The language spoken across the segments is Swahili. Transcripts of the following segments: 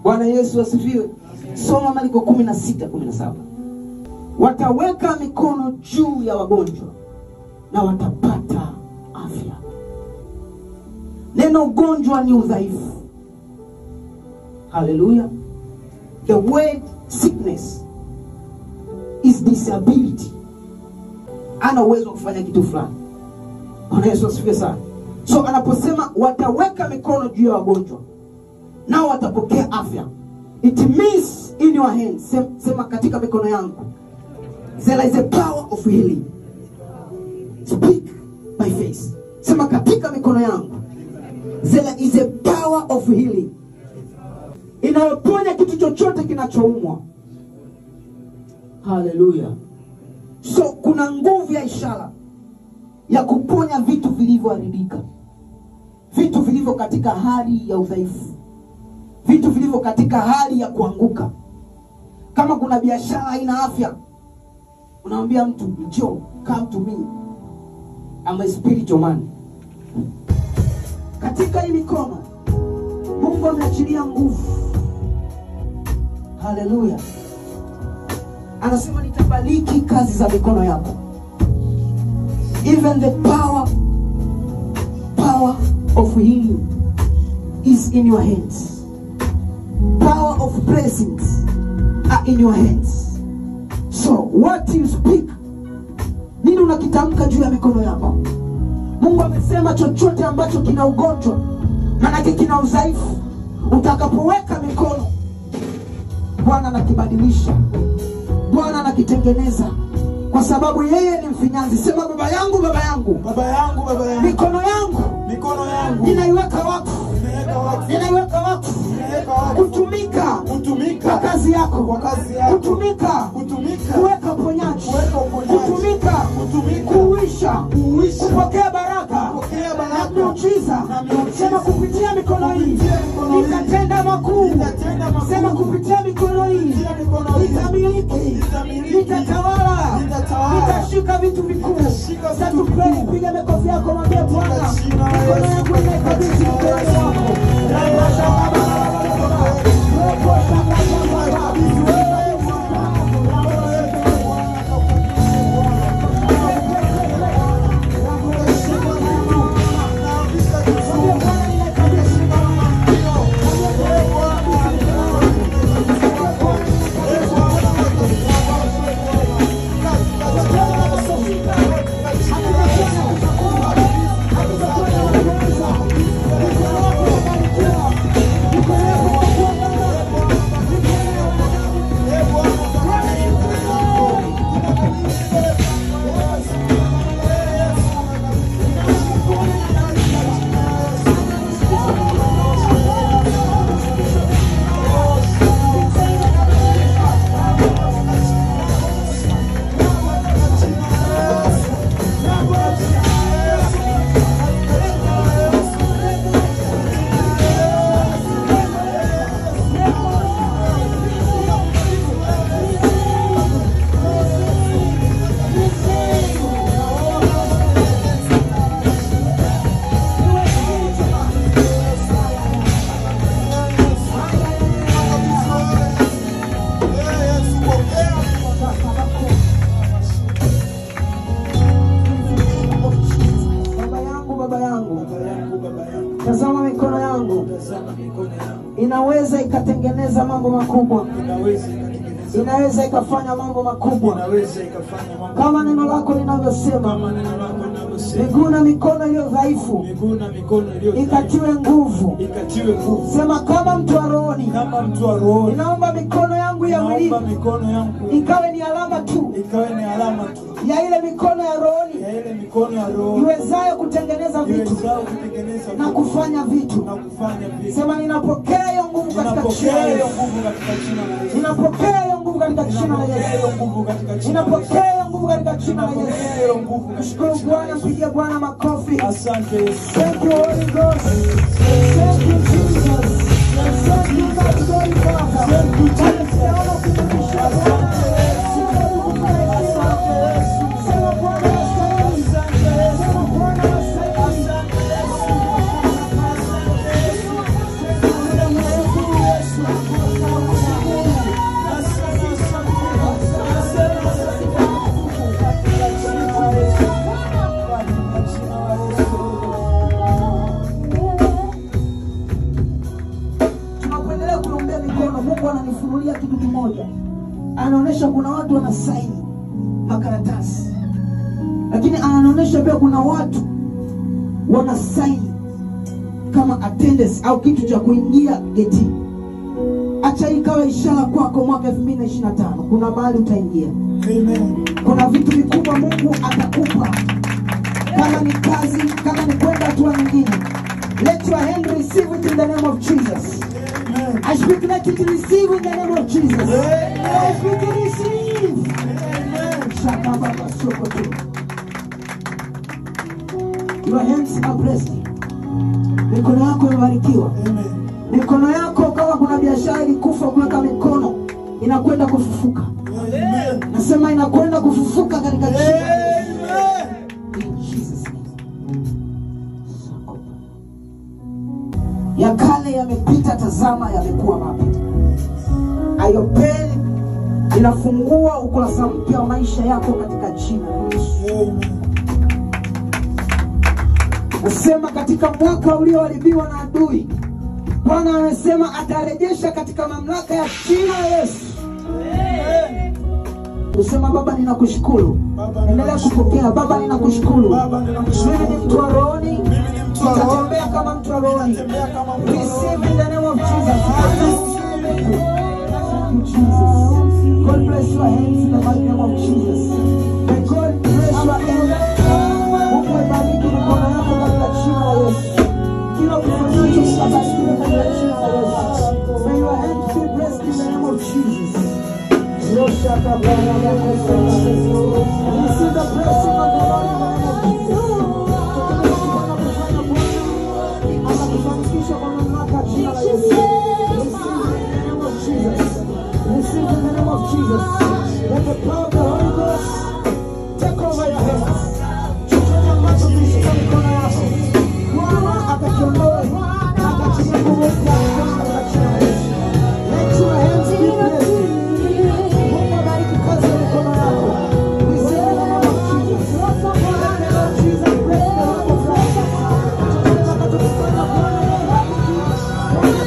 Bwana Yesu asifiwe. Soma Marko 16:17. Wataweka mikono juu ya wagonjwa na watapata afya. Neno ugonjwa ni udhaifu. Hallelujah. The word sickness is disability. Ana uwezo kufanya kitu fulani. Bwana Yesu asifiwe sana. So anaposema wataweka mikono juu ya wagonjwa nao watapokea afya, it means in your hands. Sema katika mikono yangu. There is a power of healing. Speak by faith. Sema katika mikono yangu. There is a power of healing. Inayoponya kitu chochote kinachoumwa. Hallelujah. So kuna nguvu ya ishara ya kuponya vitu vilivyoharibika, vitu vilivyo katika hali ya udhaifu, vitu vilivyo katika hali ya kuanguka. Kama kuna biashara haina afya, unaambia mtu njoo, come to me, I'm a spiritual man. Katika hii mikono Mungu ameachilia nguvu. Hallelujah. Anasema nitabariki kazi za mikono yako. Even the power of healing is in your hands. Power of blessings are in your hands. So what you speak, nini unakitamka juu ya mikono yako? Mungu amesema chochote ambacho kina ugonjwa, manake kina udhaifu, utakapoweka mikono, Bwana anakibadilisha, Bwana anakitengeneza, kwa sababu yeye ni mfinyanzi. Sema baba yangu, baba yangu, baba yangu, baba yangu, mikono yangu, mikono yangu ninaiweka wakfu, ninaiweka wakfu kutumika kwa kazi yako, kutumika kuweka uponyaji, kutumika kuisha, kupokea baraka na miujiza. Sema kupitia mikono hii nitatenda makuu. Sema kupitia mikono hii nitamiliki, nitatawala, nitashika vitu vikuu. Sasa tupeni, piga makofi yako, mwambie Bwana, mikono yangu inaikabidhi mikono wako. Tazama mikono yangu inaweza ikatengeneza mambo makubwa, inaweza ikafanya mambo makubwa, kama neno lako linavyosema. Miguu na mikono iliyo dhaifu ikatiwe nguvu. Sema kama mtu wa rohoni, ninaomba mikono yangu ya mwili ikawe ni alama tu ya ile mikono ya rohoni iwezayo kutengeneza vitu na kufanya vitu. Sema ninapokea hiyo nguvu katika jina la Yesu. Ninapokea hiyo nguvu katika jina la Yesu. Ninapokea hiyo nguvu katika jina la Yesu. Mshukuru Bwana, pigia Bwana makofi. Asante. Thank you Holy Ghost. Thank you Jesus. Thank you God Father. Thank you Jesus. Yes. Mungu ananifunulia kitu kimoja. Anaonyesha kuna watu wanasaini makaratasi, lakini anaonyesha pia kuna watu wanasaini kama attendance au kitu cha kuingia geti. Acha ikawa ishara kwako mwaka 2025. Kuna mahali utaingia. Amen. Kuna vitu vikubwa Mungu atakupa. Kama ni kazi, kama ni kwenda hatua nyingine. Let your hand receive it in the name of Jesus. Amen. I speak, let it receive in the name of Jesus. Amen. I speak to receive. Amen. Shakababa sokoto. Your hands are blessed. Mikono yako imebarikiwa. Amen. Mikono yako kama kuna biashara ilikufa kuweka mikono, inakwenda kufufuka. Amen. Nasema inakwenda kufufuka katika jina la Yesu. Amen. In Jesus name. Ya kale yamepita, tazama yamekuwa mapya. Ayopeli inafungua ukurasa mpya wa maisha yako katika jina la Yesu. Amen. Nasema katika mwaka ulioharibiwa na adui, Bwana anasema atarejesha katika mamlaka ya jina la Yesu. Amen. Usema Baba ninakushukuru. Endelea kupokea. Baba ninakushukuru. Baba ninakushukuru. Mimi ni mtu wa rohoni. Mimi ni mtu wa rohoni. Nitatembea kama mtu wa rohoni. Nitatembea kama mtu wa rohoni. Receive in the name of Jesus. Thank you, Jesus. God bless your hands in the mighty name of Jesus. May God bless your hands. Mungu abariki mikono yako katika jina la Yesu. Kila ukifanyacho kibarikiwe katika jina la Yesu. May your hands be blessed in the name of Jesus. Receive the blessing of the Lord in the name of Jesus. Anakufanikisha kwa mamlaka ya jina la Yesu. Receive in the name of Jesus. Let the power of the Holy Ghost take over your hands. Chochote ambacho kilishika mikono yako, Bwana atakiondoa, atachilia nguvu yako katika jina la Yesu. Let your hands be blessed. Mungu abariki kazi ya mikono yako. Receive in the name of Jesus. Let the Lord Jesus bless the work of life. Chochote atakachokifanya Bwana abariki.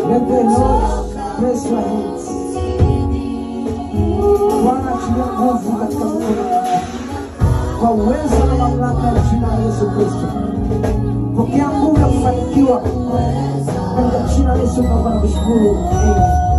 Let the Lord bless your hands. Bwana achilia nguvu katika mikono yako. kwa uwezo na mamlaka ya jina la Yesu Kristo. Pokea nguvu ya kufanikiwa katika jina la Yesu. Baba, nakushukuru. Amen.